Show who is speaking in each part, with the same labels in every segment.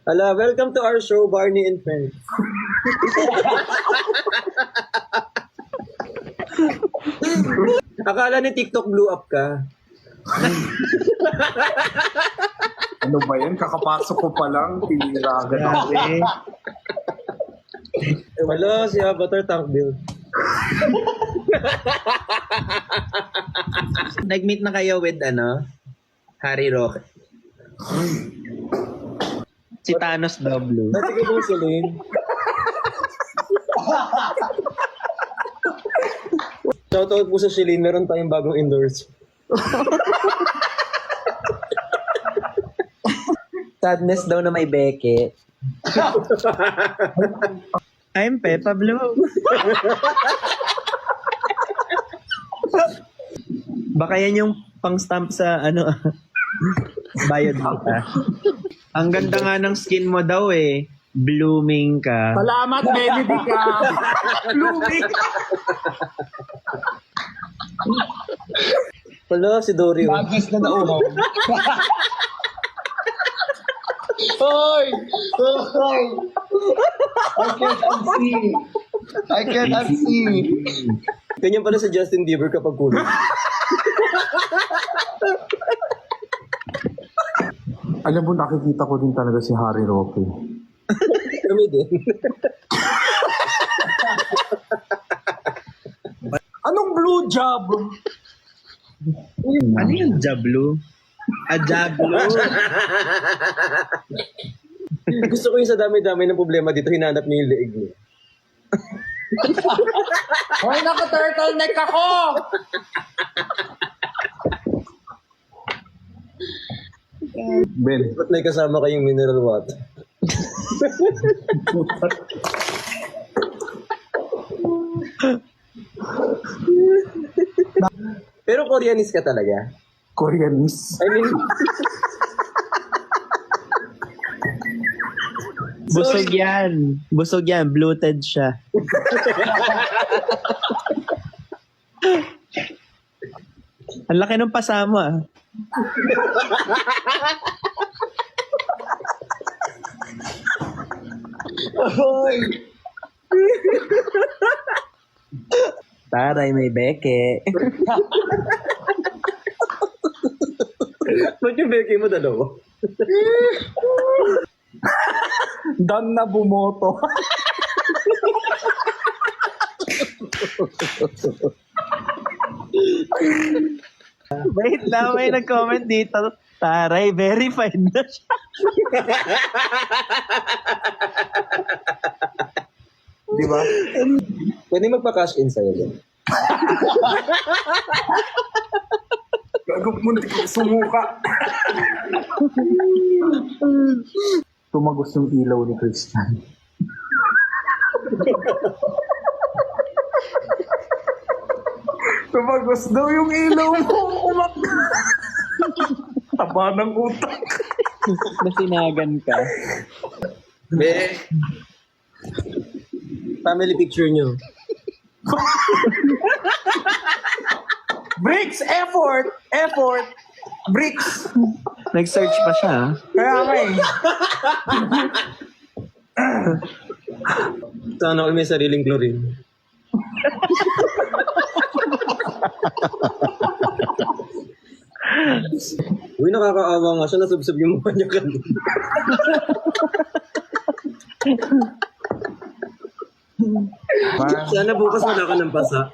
Speaker 1: Ala, welcome to our show, Barney and Friends. Akala ni TikTok blew up ka.
Speaker 2: Ano ba yan? Kakapasok ko pa lang, tinira agad ako.
Speaker 1: Wala, si Avatar tank build.
Speaker 3: Nag-meet na kayo with Harry Roque. Si Thanos W.
Speaker 1: Dati ko po si Lane. Shoutout po sa Shilin, meron tayong bagong indoors.
Speaker 3: Sadness daw na may beke. I'm Peppa Blue. Baka yan yung pang-stamp sa biodata. Ang ganda nga ng skin mo daw eh. Blooming ka.
Speaker 2: Salamat, Benedict ka! Blooming!
Speaker 1: Wala, si Dory.
Speaker 2: Madness na nauhaw. Hoy! Hoy! I can't unsee.
Speaker 1: Ganyan pala si Justin Bieber kapag kulo.
Speaker 2: Alam mo, nakikita ko din talaga si Harry Roque.
Speaker 1: Kami din.
Speaker 2: Anong blue job?
Speaker 3: Ano yung Jablo? Jablo.
Speaker 1: Gusto ko yung sa dami-dami ng problema dito, hinanap niya yung leeg niya.
Speaker 2: Hoy, naka-turtleneck ako! Ben,
Speaker 1: Ba't may kasama kayong mineral water? Pero Koreanis ka talaga?
Speaker 2: Koreanis.
Speaker 1: I mean,
Speaker 3: Busog yan. Busog yan. Bloated siya. Ang laki ng pasama ah. Taray, may beke.
Speaker 1: ba't yung beke mo dalawa?
Speaker 2: Dan na bumoto.
Speaker 3: Wait lang, may nag-comment dito. Taray, verified na siya.
Speaker 2: Di ba?
Speaker 1: Pwede magpa-cash in sa'yo din.
Speaker 2: Gagawin mo na sumuka. Tumagos yung ilaw ni Christian. Tumagos daw yung ilaw mo. Umak. Taba ng utak.
Speaker 3: Nasinagan ka.
Speaker 1: Be, family picture nyo.
Speaker 2: Bricks! Effort! Effort! Bricks!
Speaker 3: Nag-search pa siya. ah.
Speaker 2: Kaya nga eh.
Speaker 1: Sana all may sariling chlorine. Uy, nakakaawa nga siya. Nasubsob yung mukha niya kanina. Sana bukas wala ka ng pasa.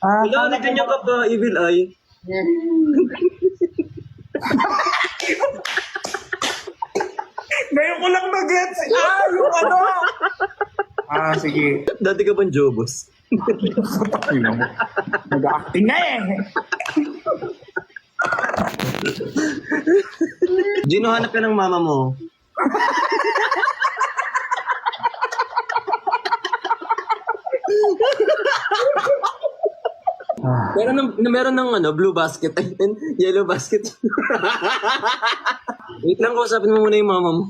Speaker 1: Wala, na ganyan ka pa, evil eye.
Speaker 2: Ngayon ko lang na-gets. Yung ano? Sige.
Speaker 1: Dati ka bang Jobos?
Speaker 2: Nag-acting na eh.
Speaker 1: Gino, hanap ka ng mama mo. Meron ng blue basket and yellow basket. Wait lang, kausapin mo muna yung mama mo.